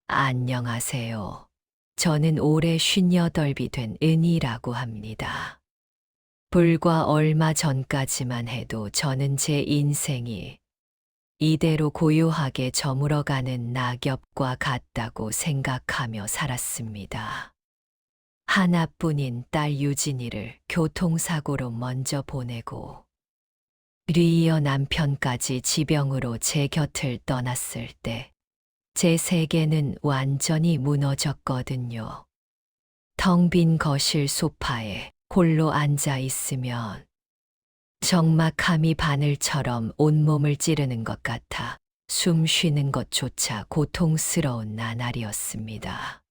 안녕하세요. 저는 올해 58이 된 은이라고 합니다. 불과 얼마 전까지만 해도 저는 제 인생이 이대로 고요하게 저물어가는 낙엽과 같다고 생각하며 살았습니다. 하나뿐인 딸 유진이를 교통사고로 먼저 보내고 리이어 남편까지 지병으로 제 곁을 떠났을 때 제 세계는 완전히 무너졌거든요. 텅 빈 거실 소파에 홀로 앉아 있으면 적막함이 바늘처럼 온몸을 찌르는 것 같아 숨 쉬는 것조차 고통스러운 나날이었습니다.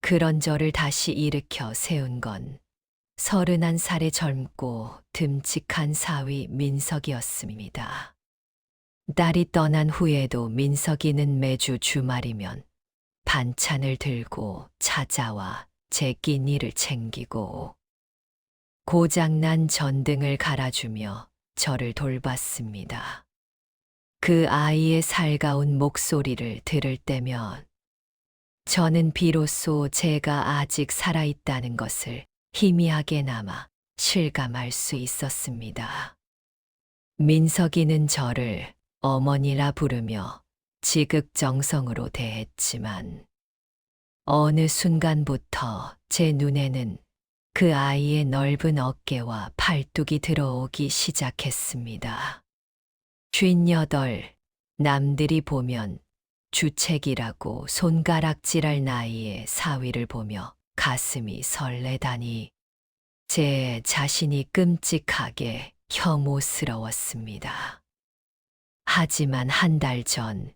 그런 저를 다시 일으켜 세운 건 31살의 젊고 듬직한 사위 민석이었습니다. 딸이 떠난 후에도 민석이는 매주 주말이면 반찬을 들고 찾아와 제 끼니를 챙기고 고장난 전등을 갈아주며 저를 돌봤습니다. 그 아이의 살가운 목소리를 들을 때면 저는 비로소 제가 아직 살아있다는 것을 희미하게나마 실감할 수 있었습니다. 민석이는 저를 어머니라 부르며 지극정성으로 대했지만 어느 순간부터 제 눈에는 그 아이의 넓은 어깨와 팔뚝이 들어오기 시작했습니다. 58, 남들이 보면 주책이라고 손가락질할 나이의 사위를 보며 가슴이 설레다니 제 자신이 끔찍하게 혐오스러웠습니다. 하지만 한 달 전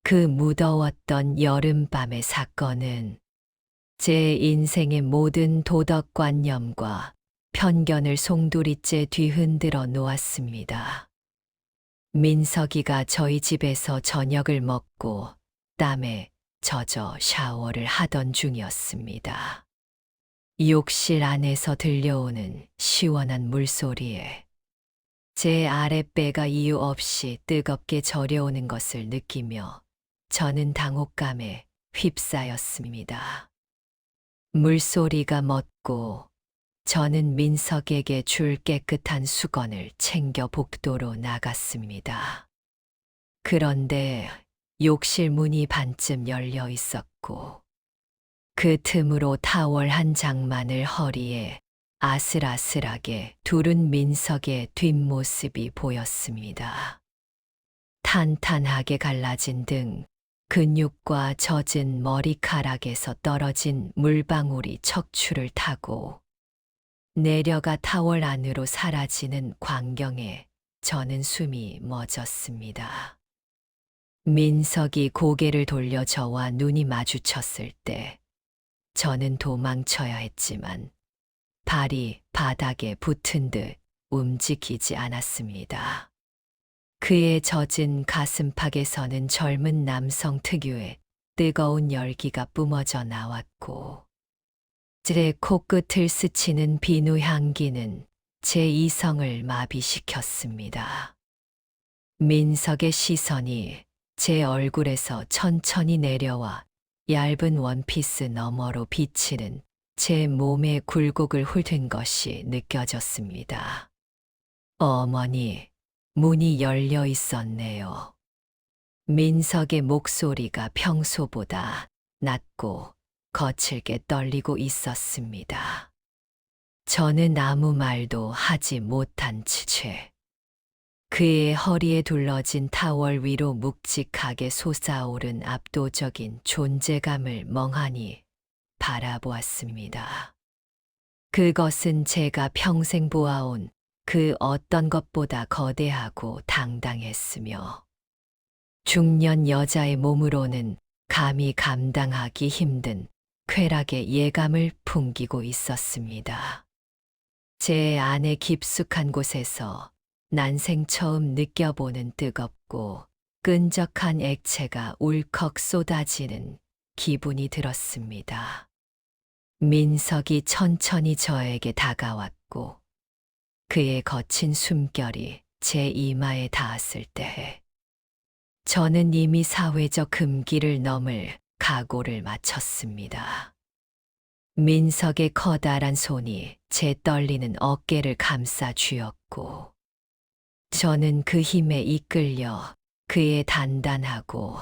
그 무더웠던 여름밤의 사건은 제 인생의 모든 도덕관념과 편견을 송두리째 뒤흔들어 놓았습니다. 민석이가 저희 집에서 저녁을 먹고 땀에 젖어 샤워를 하던 중이었습니다. 욕실 안에서 들려오는 시원한 물소리에 제 아랫배가 이유 없이 뜨겁게 저려오는 것을 느끼며 저는 당혹감에 휩싸였습니다. 물소리가 멎고 저는 민석에게 줄 깨끗한 수건을 챙겨 복도로 나갔습니다. 그런데 욕실 문이 반쯤 열려 있었고 그 틈으로 타월 한 장만을 허리에 아슬아슬하게 두른 민석의 뒷모습이 보였습니다. 탄탄하게 갈라진 등 근육과 젖은 머리카락에서 떨어진 물방울이 척추를 타고 내려가 타월 안으로 사라지는 광경에 저는 숨이 멎었습니다. 민석이 고개를 돌려 저와 눈이 마주쳤을 때 저는 도망쳐야 했지만 발이 바닥에 붙은 듯 움직이지 않았습니다. 그의 젖은 가슴팍에서는 젊은 남성 특유의 뜨거운 열기가 뿜어져 나왔고 제 코끝을 스치는 비누 향기는 제 이성을 마비시켰습니다. 민석의 시선이 제 얼굴에서 천천히 내려와 얇은 원피스 너머로 비치는 제 몸의 굴곡을 훑은 것이 느껴졌습니다. 어머니, 문이 열려 있었네요. 민석의 목소리가 평소보다 낮고 거칠게 떨리고 있었습니다. 저는 아무 말도 하지 못한 채 그의 허리에 둘러진 타월 위로 묵직하게 솟아오른 압도적인 존재감을 멍하니 바라보았습니다. 그것은 제가 평생 보아온 그 어떤 것보다 거대하고 당당했으며 중년 여자의 몸으로는 감히 감당하기 힘든 쾌락의 예감을 풍기고 있었습니다. 제 안의 깊숙한 곳에서 난생 처음 느껴보는 뜨겁고 끈적한 액체가 울컥 쏟아지는 기분이 들었습니다. 민석이 천천히 저에게 다가왔고 그의 거친 숨결이 제 이마에 닿았을 때 저는 이미 사회적 금기를 넘을 각오를 마쳤습니다. 민석의 커다란 손이 제 떨리는 어깨를 감싸 쥐었고, 저는 그 힘에 이끌려 그의 단단하고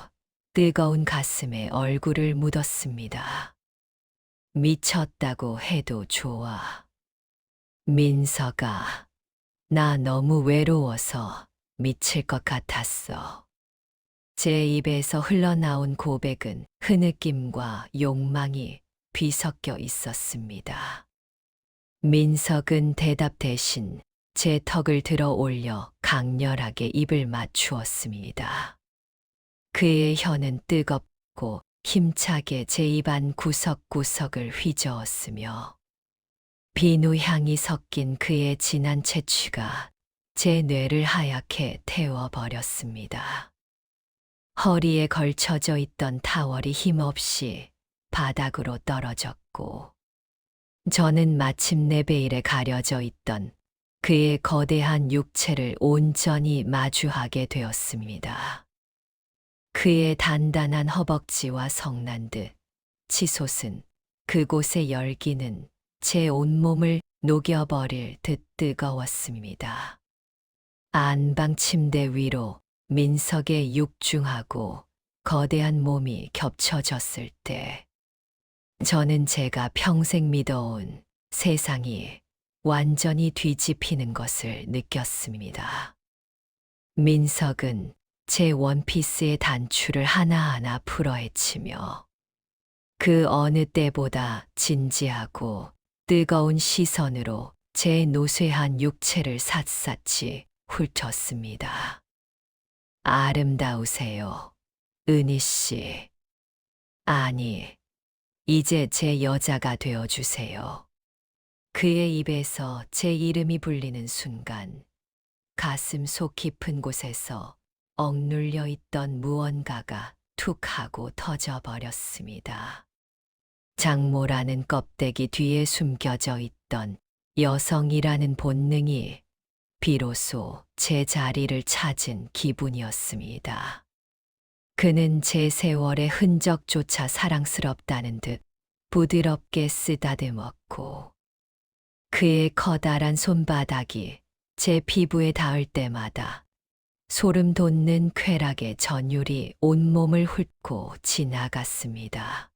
뜨거운 가슴에 얼굴을 묻었습니다. 미쳤다고 해도 좋아. 민석아, 나 너무 외로워서 미칠 것 같았어. 제 입에서 흘러나온 고백은 흐느낌과 욕망이 뒤섞여 있었습니다. 민석은 대답 대신 제 턱을 들어 올려 강렬하게 입을 맞추었습니다. 그의 혀는 뜨겁고 힘차게 제 입안 구석구석을 휘저었으며 비누 향이 섞인 그의 진한 채취가 제 뇌를 하얗게 태워버렸습니다. 허리에 걸쳐져 있던 타월이 힘없이 바닥으로 떨어졌고, 저는 마침내 베일에 가려져 있던 그의 거대한 육체를 온전히 마주하게 되었습니다. 그의 단단한 허벅지와 성난 듯 치솟은 그곳의 열기는 제 온몸을 녹여버릴 듯 뜨거웠습니다. 안방 침대 위로 민석의 육중하고 거대한 몸이 겹쳐졌을 때, 저는 제가 평생 믿어온 세상이 완전히 뒤집히는 것을 느꼈습니다. 민석은 제 원피스의 단추를 하나하나 풀어헤치며 그 어느 때보다 진지하고 뜨거운 시선으로 제 노쇠한 육체를 샅샅이 훑었습니다. 아름다우세요, 은희 씨. 아니, 이제 제 여자가 되어주세요. 그의 입에서 제 이름이 불리는 순간, 가슴 속 깊은 곳에서 억눌려 있던 무언가가 툭 하고 터져버렸습니다. 장모라는 껍데기 뒤에 숨겨져 있던 여성이라는 본능이 비로소 제 자리를 찾은 기분이었습니다. 그는 제 세월의 흔적조차 사랑스럽다는 듯 부드럽게 쓰다듬었고, 그의 커다란 손바닥이 제 피부에 닿을 때마다 소름 돋는 쾌락의 전율이 온몸을 훑고 지나갔습니다.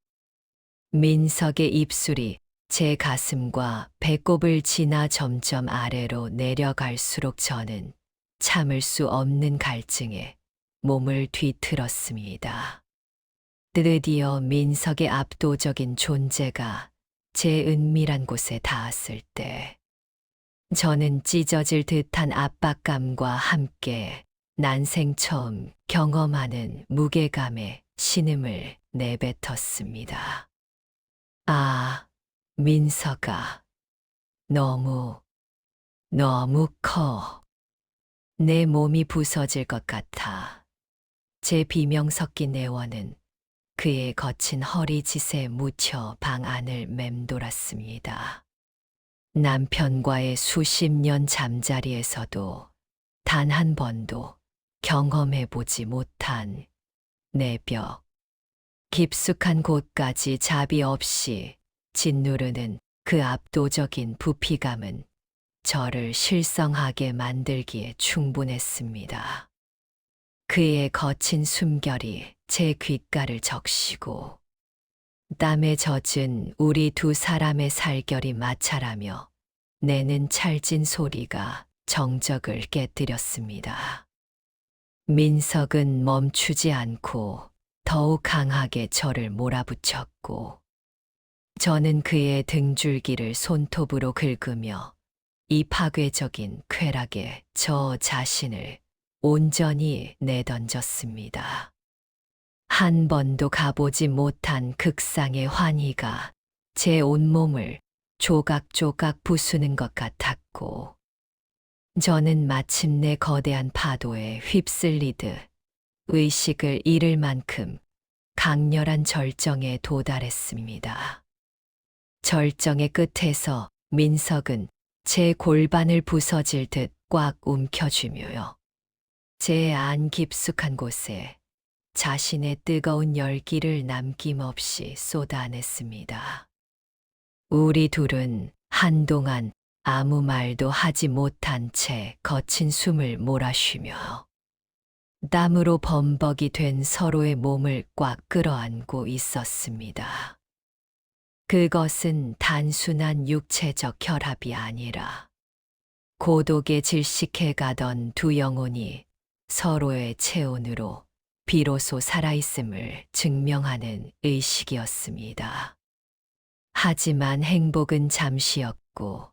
민석의 입술이 제 가슴과 배꼽을 지나 점점 아래로 내려갈수록 저는 참을 수 없는 갈증에 몸을 뒤틀었습니다. 드디어 민석의 압도적인 존재가 제 은밀한 곳에 닿았을 때, 저는 찢어질 듯한 압박감과 함께 난생 처음 경험하는 무게감에 신음을 내뱉었습니다. 아, 민석아, 너무 커. 내 몸이 부서질 것 같아. 제 비명 섞인 애원은 그의 거친 허리짓에 묻혀 방 안을 맴돌았습니다. 남편과의 수십 년 잠자리에서도 단 한 번도 경험해보지 못한 내벽, 깊숙한 곳까지 자비 없이 짓누르는 그 압도적인 부피감은 저를 실성하게 만들기에 충분했습니다. 그의 거친 숨결이 제 귓가를 적시고, 땀에 젖은 우리 두 사람의 살결이 마찰하며 내는 찰진 소리가 정적을 깨뜨렸습니다. 민석은 멈추지 않고 더욱 강하게 저를 몰아붙였고, 저는 그의 등줄기를 손톱으로 긁으며 이 파괴적인 쾌락에 저 자신을 온전히 내던졌습니다. 한 번도 가보지 못한 극상의 환희가 제 온몸을 조각조각 부수는 것 같았고, 저는 마침내 거대한 파도에 휩쓸리듯 의식을 잃을 만큼 강렬한 절정에 도달했습니다. 절정의 끝에서 민석은 제 골반을 부서질 듯 꽉 움켜쥐며요. 제 안 깊숙한 곳에 자신의 뜨거운 열기를 남김없이 쏟아냈습니다. 우리 둘은 한동안 아무 말도 하지 못한 채 거친 숨을 몰아쉬며 땀으로 범벅이 된 서로의 몸을 꽉 끌어안고 있었습니다. 그것은 단순한 육체적 결합이 아니라 고독에 질식해 가던 두 영혼이 서로의 체온으로 비로소 살아있음을 증명하는 의식이었습니다. 하지만 행복은 잠시였고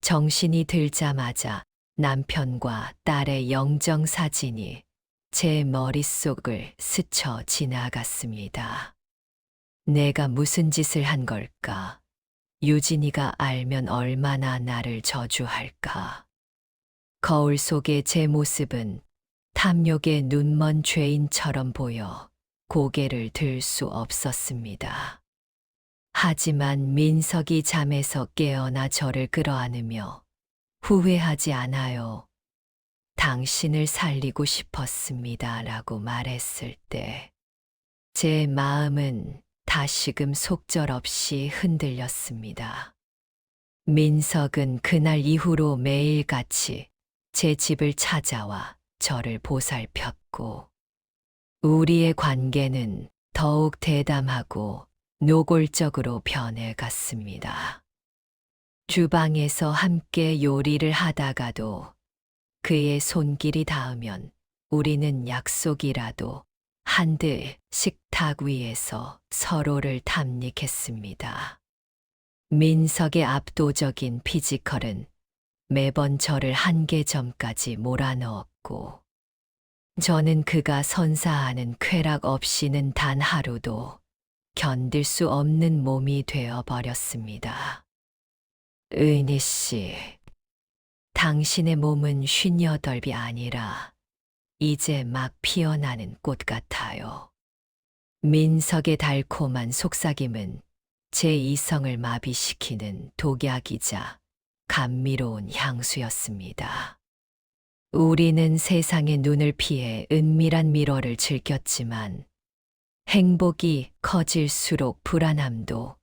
정신이 들자마자 남편과 딸의 영정사진이 제 머릿속을 스쳐 지나갔습니다. 내가 무슨 짓을 한 걸까? 유진이가 알면 얼마나 나를 저주할까? 거울 속의 제 모습은 탐욕의 눈먼 죄인처럼 보여 고개를 들 수 없었습니다. 하지만 민석이 잠에서 깨어나 저를 끌어안으며 후회하지 않아요. 당신을 살리고 싶었습니다. 라고 말했을 때 제 마음은 다시금 속절없이 흔들렸습니다. 민석은 그날 이후로 매일같이 제 집을 찾아와 저를 보살폈고 우리의 관계는 더욱 대담하고 노골적으로 변해갔습니다. 주방에서 함께 요리를 하다가도 그의 손길이 닿으면 우리는 약속이라도 한들 식탁 위에서 서로를 탐닉했습니다. 민석의 압도적인 피지컬은 매번 저를 한계점까지 몰아넣었고 저는 그가 선사하는 쾌락 없이는 단 하루도 견딜 수 없는 몸이 되어버렸습니다. 은희 씨, 당신의 몸은 58이 아니라 이제 막 피어나는 꽃 같아요. 민석의 달콤한 속삭임은 제 이성을 마비시키는 독약이자 감미로운 향수였습니다. 우리는 세상의 눈을 피해 은밀한 미로를 즐겼지만 행복이 커질수록 불안함도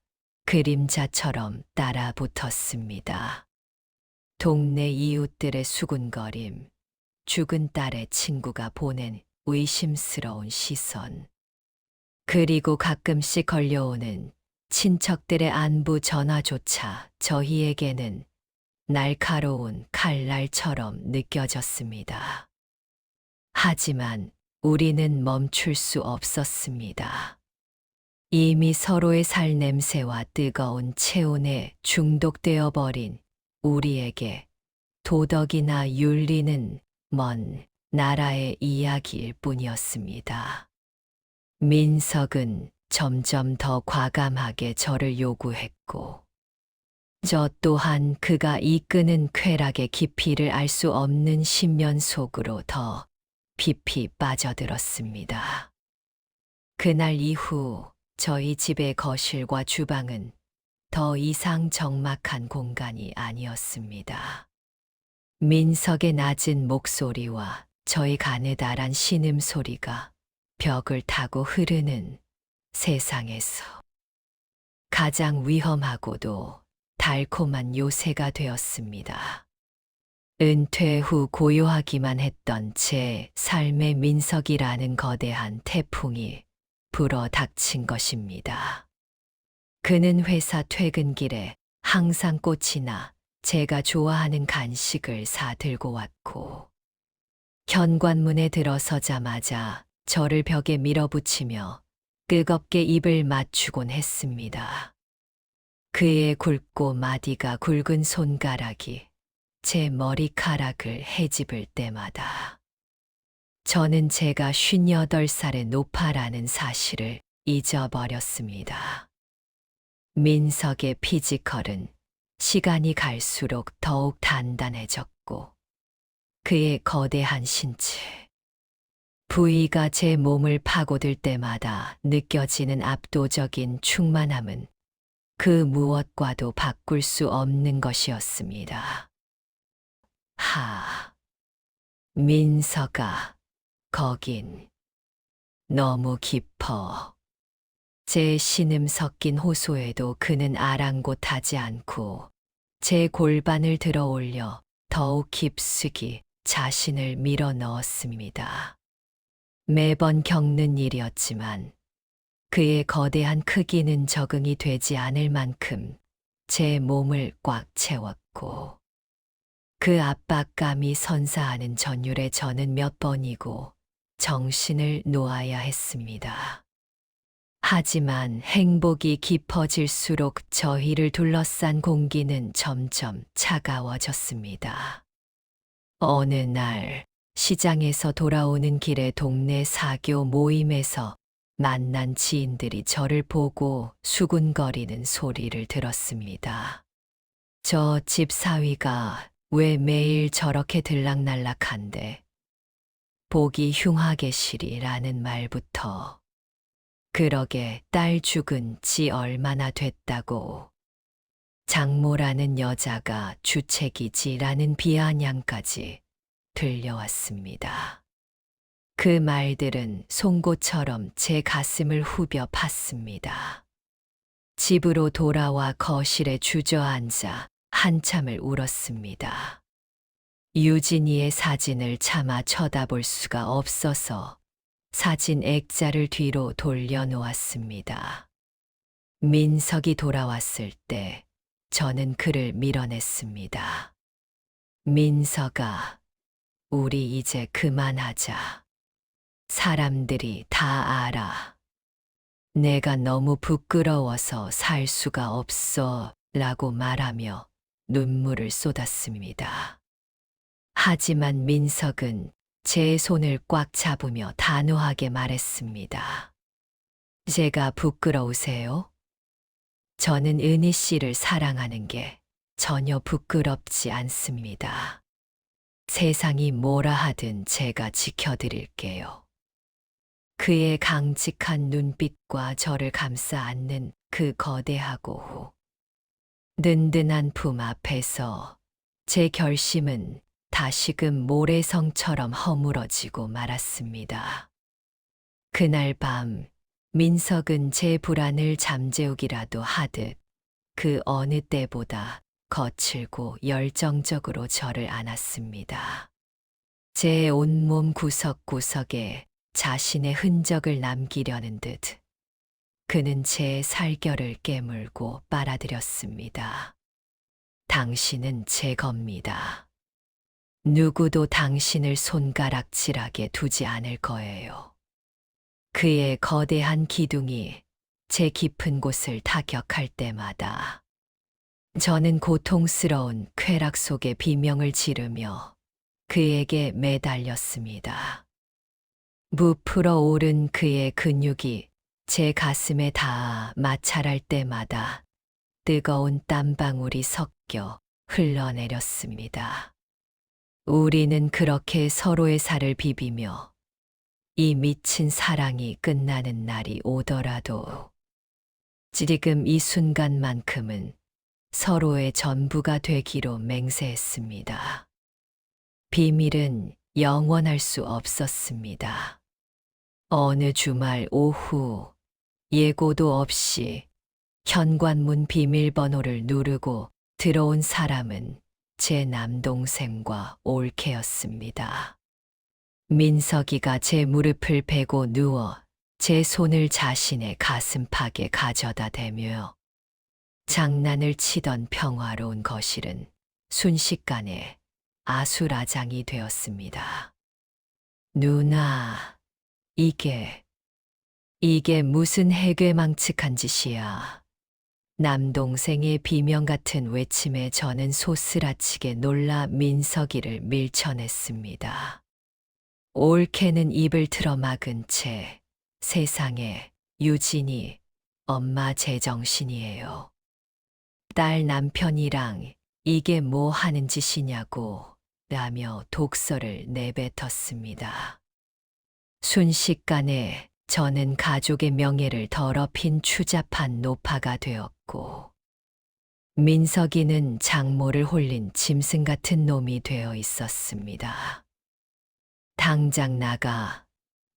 그림자처럼 따라 붙었습니다. 동네 이웃들의 수군거림, 죽은 딸의 친구가 보낸 의심스러운 시선, 그리고 가끔씩 걸려오는 친척들의 안부 전화조차 저희에게는 날카로운 칼날처럼 느껴졌습니다. 하지만 우리는 멈출 수 없었습니다. 이미 서로의 살 냄새와 뜨거운 체온에 중독되어 버린 우리에게 도덕이나 윤리는 먼 나라의 이야기일 뿐이었습니다. 민석은 점점 더 과감하게 저를 요구했고, 저 또한 그가 이끄는 쾌락의 깊이를 알 수 없는 심연 속으로 더 깊이 빠져들었습니다. 그날 이후 저희 집의 거실과 주방은 더 이상 적막한 공간이 아니었습니다. 민석의 낮은 목소리와 저희 가느다란 신음소리가 벽을 타고 흐르는 세상에서 가장 위험하고도 달콤한 요새가 되었습니다. 은퇴 후 고요하기만 했던 제 삶의 민석이라는 거대한 태풍이 불어 닥친 것입니다. 그는 회사 퇴근길에 항상 꽃이나 제가 좋아하는 간식을 사 들고 왔고, 현관문에 들어서자마자 저를 벽에 밀어붙이며 뜨겁게 입을 맞추곤 했습니다. 그의 굵고 마디가 굵은 손가락이 제 머리카락을 헤집을 때마다 저는 제가 58살의 노파라는 사실을 잊어버렸습니다. 민석의 피지컬은 시간이 갈수록 더욱 단단해졌고 그의 거대한 신체, 부위가 제 몸을 파고들 때마다 느껴지는 압도적인 충만함은 그 무엇과도 바꿀 수 없는 것이었습니다. 민석아, 거긴 너무 깊어. 제 신음 섞인 호소에도 그는 아랑곳하지 않고 제 골반을 들어 올려 더욱 깊숙이 자신을 밀어 넣었습니다. 매번 겪는 일이었지만 그의 거대한 크기는 적응이 되지 않을 만큼 제 몸을 꽉 채웠고 그 압박감이 선사하는 전율에 저는 몇 번이고 정신을 놓아야 했습니다. 하지만 행복이 깊어질수록 저희를 둘러싼 공기는 점점 차가워졌습니다. 어느 날 시장에서 돌아오는 길에 동네 사교 모임에서 만난 지인들이 저를 보고 수군거리는 소리를 들었습니다. 저 집 사위가 왜 매일 저렇게 들락날락한데? 보기 흉하게 시리라는 말부터 그러게 딸 죽은 지 얼마나 됐다고 장모라는 여자가 주책이지라는 비아냥까지 들려왔습니다. 그 말들은 송곳처럼 제 가슴을 후벼 팠습니다. 집으로 돌아와 거실에 주저앉아 한참을 울었습니다. 유진이의 사진을 차마 쳐다볼 수가 없어서 사진 액자를 뒤로 돌려놓았습니다. 민석이 돌아왔을 때 저는 그를 밀어냈습니다. 민석아, 우리 이제 그만하자. 사람들이 다 알아. 내가 너무 부끄러워서 살 수가 없어 라고 말하며 눈물을 쏟았습니다. 하지만 민석은 제 손을 꽉 잡으며 단호하게 말했습니다. 제가 부끄러우세요? 저는 은희 씨를 사랑하는 게 전혀 부끄럽지 않습니다. 세상이 뭐라 하든 제가 지켜드릴게요. 그의 강직한 눈빛과 저를 감싸 안는 그 거대하고 든든한 품 앞에서 제 결심은 다시금 모래성처럼 허물어지고 말았습니다. 그날 밤 민석은 제 불안을 잠재우기라도 하듯 그 어느 때보다 거칠고 열정적으로 저를 안았습니다. 제 온몸 구석구석에 자신의 흔적을 남기려는 듯 그는 제 살결을 깨물고 빨아들였습니다. 당신은 제 겁니다. 누구도 당신을 손가락질하게 두지 않을 거예요. 그의 거대한 기둥이 제 깊은 곳을 타격할 때마다 저는 고통스러운 쾌락 속에 비명을 지르며 그에게 매달렸습니다. 부풀어 오른 그의 근육이 제 가슴에 닿아 마찰할 때마다 뜨거운 땀방울이 섞여 흘러내렸습니다. 우리는 그렇게 서로의 살을 비비며 이 미친 사랑이 끝나는 날이 오더라도 지금 이 순간만큼은 서로의 전부가 되기로 맹세했습니다. 비밀은 영원할 수 없었습니다. 어느 주말 오후 예고도 없이 현관문 비밀번호를 누르고 들어온 사람은 제 남동생과 올케였습니다. 민석이가 제 무릎을 베고 누워 제 손을 자신의 가슴팍에 가져다 대며 장난을 치던 평화로운 거실은 순식간에 아수라장이 되었습니다. 누나, 이게 무슨 해괴망측한 짓이야. 남동생의 비명 같은 외침에 저는 소스라치게 놀라 민석이를 밀쳐냈습니다. 올케는 입을 틀어 막은 채 세상에 유진이 엄마 제정신이에요. 딸 남편이랑 이게 뭐 하는 짓이냐고 라며 독설을 내뱉었습니다. 순식간에 저는 가족의 명예를 더럽힌 추잡한 노파가 되었고 민석이는 장모를 홀린 짐승 같은 놈이 되어 있었습니다. 당장 나가.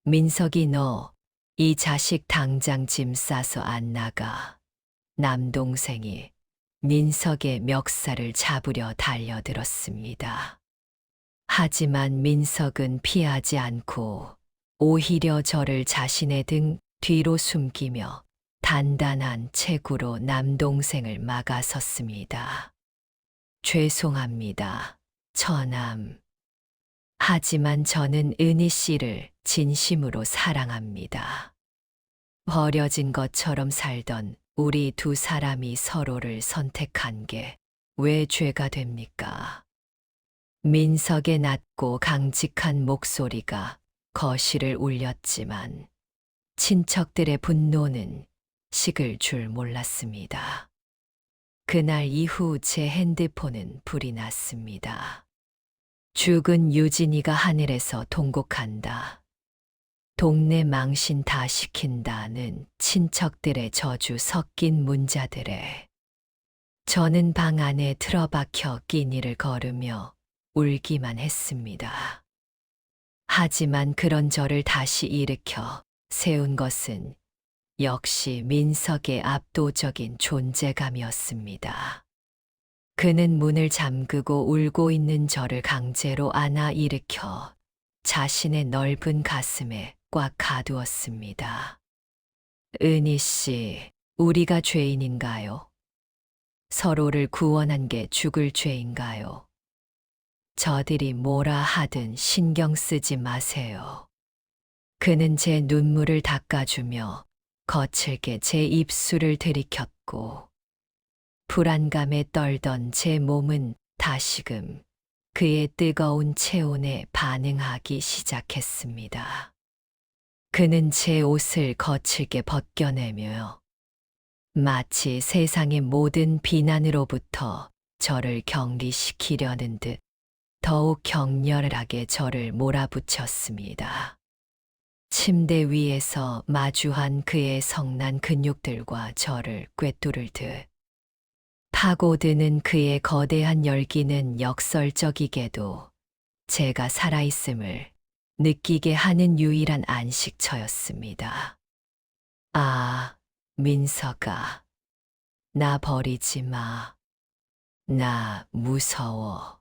민석이 너 이 자식 당장 짐 싸서 안 나가. 남동생이 민석의 멱살을 잡으려 달려들었습니다. 하지만 민석은 피하지 않고 오히려 저를 자신의 등 뒤로 숨기며 단단한 체구로 남동생을 막아섰습니다. 죄송합니다, 처남. 하지만 저는 은희 씨를 진심으로 사랑합니다. 버려진 것처럼 살던 우리 두 사람이 서로를 선택한 게 왜 죄가 됩니까? 민석의 낮고 강직한 목소리가 거실을 울렸지만 친척들의 분노는 식을 줄 몰랐습니다. 그날 이후 제 핸드폰은 불이 났습니다. 죽은 유진이가 하늘에서 통곡한다. 동네 망신 다 시킨다는 친척들의 저주 섞인 문자들에 저는 방 안에 틀어박혀 끼니를 거르며 울기만 했습니다. 하지만 그런 저를 다시 일으켜 세운 것은 역시 민석의 압도적인 존재감이었습니다. 그는 문을 잠그고 울고 있는 저를 강제로 안아 일으켜 자신의 넓은 가슴에 꽉 가두었습니다. 은희 씨, 우리가 죄인인가요? 서로를 구원한 게 죽을 죄인가요? 저들이 뭐라 하든 신경 쓰지 마세요. 그는 제 눈물을 닦아주며 거칠게 제 입술을 들이켰고 불안감에 떨던 제 몸은 다시금 그의 뜨거운 체온에 반응하기 시작했습니다. 그는 제 옷을 거칠게 벗겨내며 마치 세상의 모든 비난으로부터 저를 격리시키려는 듯 더욱 격렬하게 저를 몰아붙였습니다. 침대 위에서 마주한 그의 성난 근육들과 저를 꿰뚫을 듯 파고드는 그의 거대한 열기는 역설적이게도 제가 살아있음을 느끼게 하는 유일한 안식처였습니다. 아, 민석아, 나 버리지 마. 나 무서워.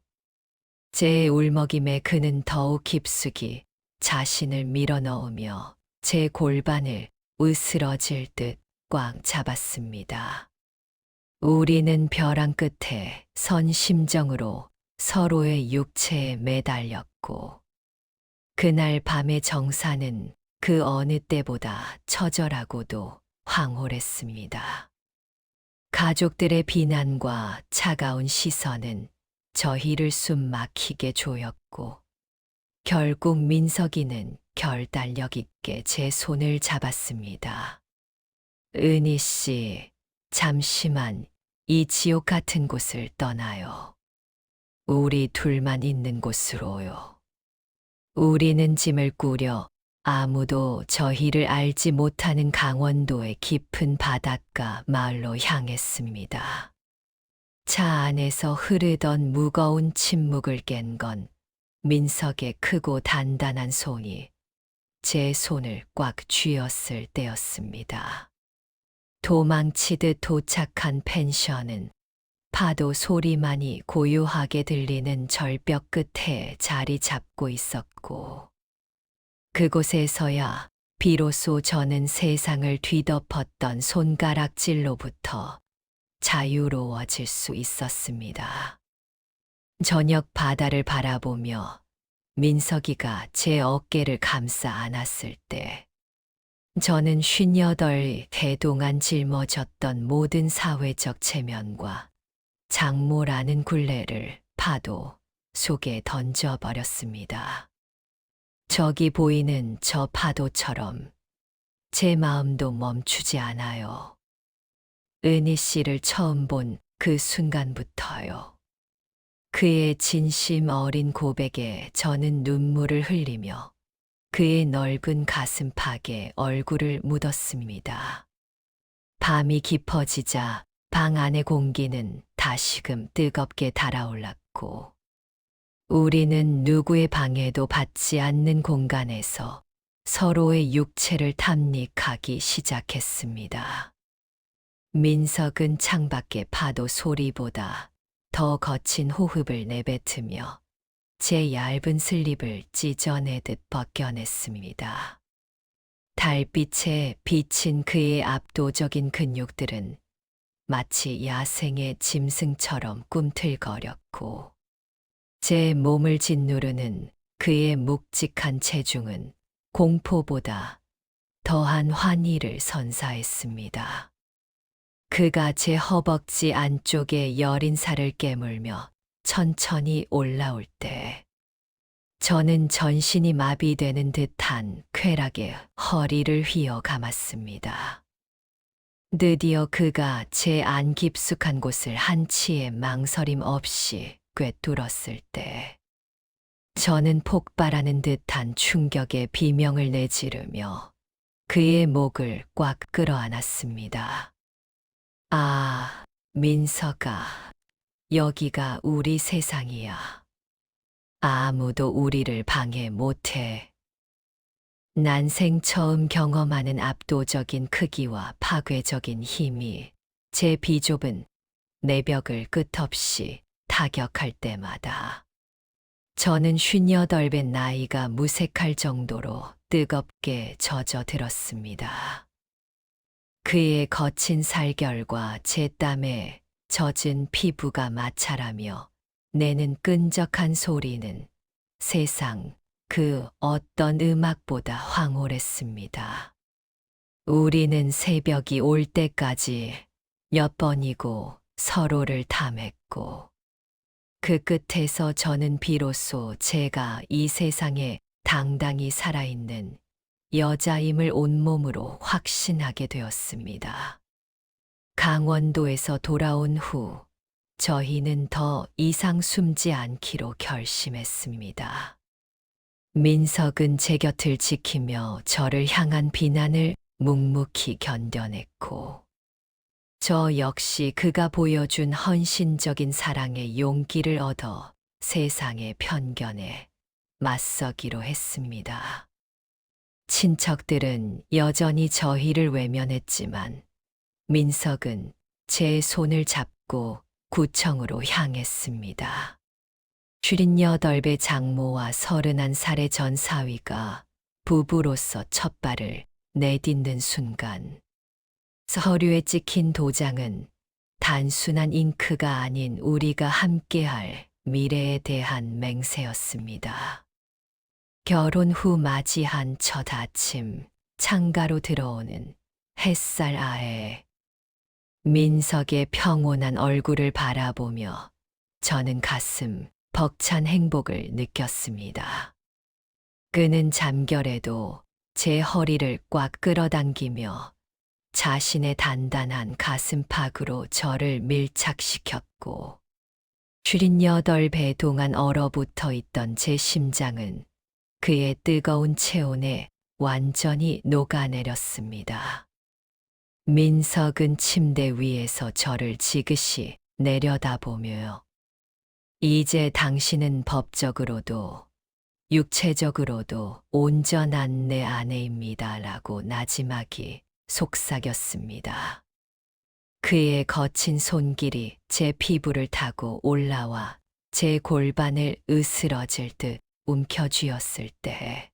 제 울먹임에 그는 더욱 깊숙이 자신을 밀어넣으며 제 골반을 으스러질 듯 꽉 잡았습니다. 우리는 벼랑 끝에 선 심정으로 서로의 육체에 매달렸고 그날 밤의 정사는 그 어느 때보다 처절하고도 황홀했습니다. 가족들의 비난과 차가운 시선은 저희를 숨 막히게 조였고 결국 민석이는 결단력 있게 제 손을 잡았습니다. 은희 씨, 잠시만 이 지옥 같은 곳을 떠나요. 우리 둘만 있는 곳으로요. 우리는 짐을 꾸려 아무도 저희를 알지 못하는 강원도의 깊은 바닷가 마을로 향했습니다. 차 안에서 흐르던 무거운 침묵을 깬 건 민석의 크고 단단한 손이 제 손을 꽉 쥐었을 때였습니다. 도망치듯 도착한 펜션은 파도 소리만이 고요하게 들리는 절벽 끝에 자리 잡고 있었고 그곳에서야 비로소 저는 세상을 뒤덮었던 손가락질로부터 자유로워질 수 있었습니다. 저녁 바다를 바라보며 민석이가 제 어깨를 감싸 안았을 때 저는 58해 동안 짊어졌던 모든 사회적 체면과 장모라는 굴레를 파도 속에 던져버렸습니다. 저기 보이는 저 파도처럼 제 마음도 멈추지 않아요. 은희 씨를 처음 본 그 순간부터요. 그의 진심 어린 고백에 저는 눈물을 흘리며 그의 넓은 가슴팍에 얼굴을 묻었습니다. 밤이 깊어지자 방 안의 공기는 다시금 뜨겁게 달아올랐고 우리는 누구의 방해도 받지 않는 공간에서 서로의 육체를 탐닉하기 시작했습니다. 민석은 창밖의 파도 소리보다 더 거친 호흡을 내뱉으며 제 얇은 슬립을 찢어내듯 벗겨냈습니다. 달빛에 비친 그의 압도적인 근육들은 마치 야생의 짐승처럼 꿈틀거렸고, 제 몸을 짓누르는 그의 묵직한 체중은 공포보다 더한 환희를 선사했습니다. 그가 제 허벅지 안쪽에 여린 살을 깨물며 천천히 올라올 때, 저는 전신이 마비되는 듯한 쾌락에 허리를 휘어 감았습니다. 드디어 그가 제 안 깊숙한 곳을 한치의 망설임 없이 꿰뚫었을 때, 저는 폭발하는 듯한 충격에 비명을 내지르며 그의 목을 꽉 끌어안았습니다. 아, 민석아, 여기가 우리 세상이야. 아무도 우리를 방해 못해. 난생 처음 경험하는 압도적인 크기와 파괴적인 힘이 제 비좁은 내벽을 끝없이 타격할 때마다 저는 58의 나이가 무색할 정도로 뜨겁게 젖어들었습니다. 그의 거친 살결과 제 땀에 젖은 피부가 마찰하며 내는 끈적한 소리는 세상 그 어떤 음악보다 황홀했습니다. 우리는 새벽이 올 때까지 몇 번이고 서로를 탐했고, 그 끝에서 저는 비로소 제가 이 세상에 당당히 살아있는 여자임을 온몸으로 확신하게 되었습니다. 강원도에서 돌아온 후 저희는 더 이상 숨지 않기로 결심했습니다. 민석은 제 곁을 지키며 저를 향한 비난을 묵묵히 견뎌냈고, 저 역시 그가 보여준 헌신적인 사랑의 용기를 얻어 세상의 편견에 맞서기로 했습니다. 친척들은 여전히 저희를 외면했지만 민석은 제 손을 잡고 구청으로 향했습니다. 58배 장모와 31살의 전 사위가 부부로서 첫 발을 내딛는 순간, 서류에 찍힌 도장은 단순한 잉크가 아닌 우리가 함께할 미래에 대한 맹세였습니다. 결혼 후 맞이한 첫 아침, 창가로 들어오는 햇살 아래 민석의 평온한 얼굴을 바라보며 저는 가슴 벅찬 행복을 느꼈습니다. 그는 잠결에도 제 허리를 꽉 끌어당기며 자신의 단단한 가슴팍으로 저를 밀착시켰고, 58배 동안 얼어붙어 있던 제 심장은 그의 뜨거운 체온에 완전히 녹아내렸습니다. 민석은 침대 위에서 저를 지그시 내려다보며 이제 당신은 법적으로도 육체적으로도 온전한 내 아내입니다 라고 나지막이 속삭였습니다. 그의 거친 손길이 제 피부를 타고 올라와 제 골반을 으스러질 듯 움켜쥐었을 때,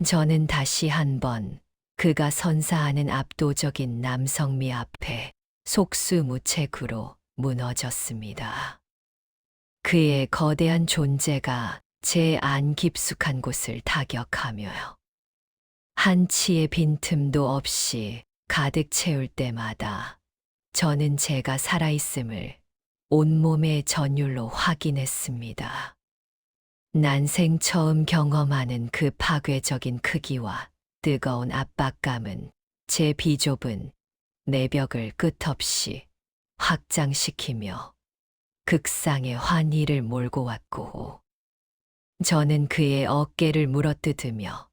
저는 다시 한번 그가 선사하는 압도적인 남성미 앞에 속수무책으로 무너졌습니다. 그의 거대한 존재가 제 안 깊숙한 곳을 타격하며 한치의 빈틈도 없이 가득 채울 때마다 저는 제가 살아있음을 온몸의 전율로 확인했습니다. 난생 처음 경험하는 그 파괴적인 크기와 뜨거운 압박감은 제 비좁은 내벽을 끝없이 확장시키며 극상의 환희를 몰고 왔고, 저는 그의 어깨를 물어뜯으며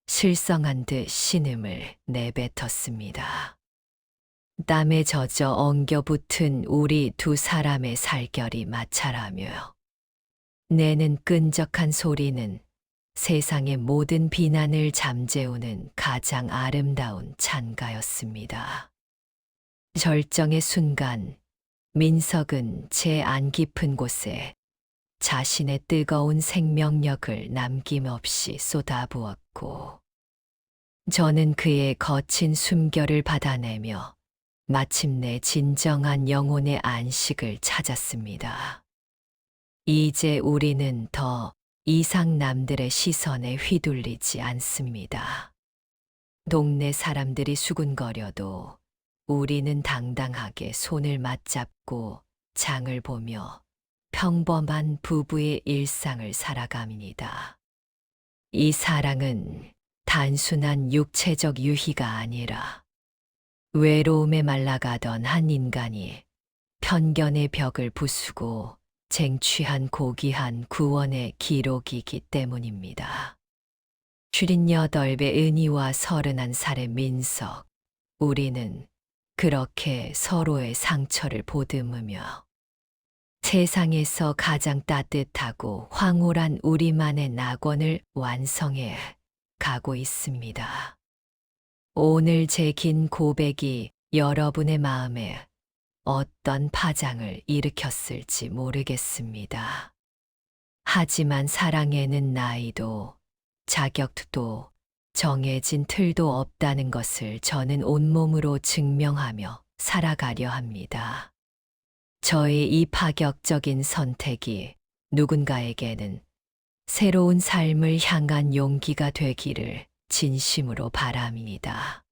실성한 듯 신음을 내뱉었습니다. 땀에 젖어 엉겨붙은 우리 두 사람의 살결이 마찰하며 내는 끈적한 소리는 세상의 모든 비난을 잠재우는 가장 아름다운 찬가였습니다. 절정의 순간, 민석은 제 안 깊은 곳에 자신의 뜨거운 생명력을 남김없이 쏟아부었고, 저는 그의 거친 숨결을 받아내며 마침내 진정한 영혼의 안식을 찾았습니다. 이제 우리는 더 이상 남들의 시선에 휘둘리지 않습니다. 동네 사람들이 수군거려도 우리는 당당하게 손을 맞잡고 장을 보며 평범한 부부의 일상을 살아갑니다. 이 사랑은 단순한 육체적 유희가 아니라 외로움에 말라가던 한 인간이 편견의 벽을 부수고 쟁취한 고귀한 구원의 기록이기 때문입니다. 58배 은희와 31살의 민석, 우리는 그렇게 서로의 상처를 보듬으며 세상에서 가장 따뜻하고 황홀한 우리만의 낙원을 완성해 가고 있습니다. 오늘 제 긴 고백이 여러분의 마음에 어떤 파장을 일으켰을지 모르겠습니다. 하지만 사랑에는 나이도 자격도 정해진 틀도 없다는 것을 저는 온몸으로 증명하며 살아가려 합니다. 저의 이 파격적인 선택이 누군가에게는 새로운 삶을 향한 용기가 되기를 진심으로 바랍니다.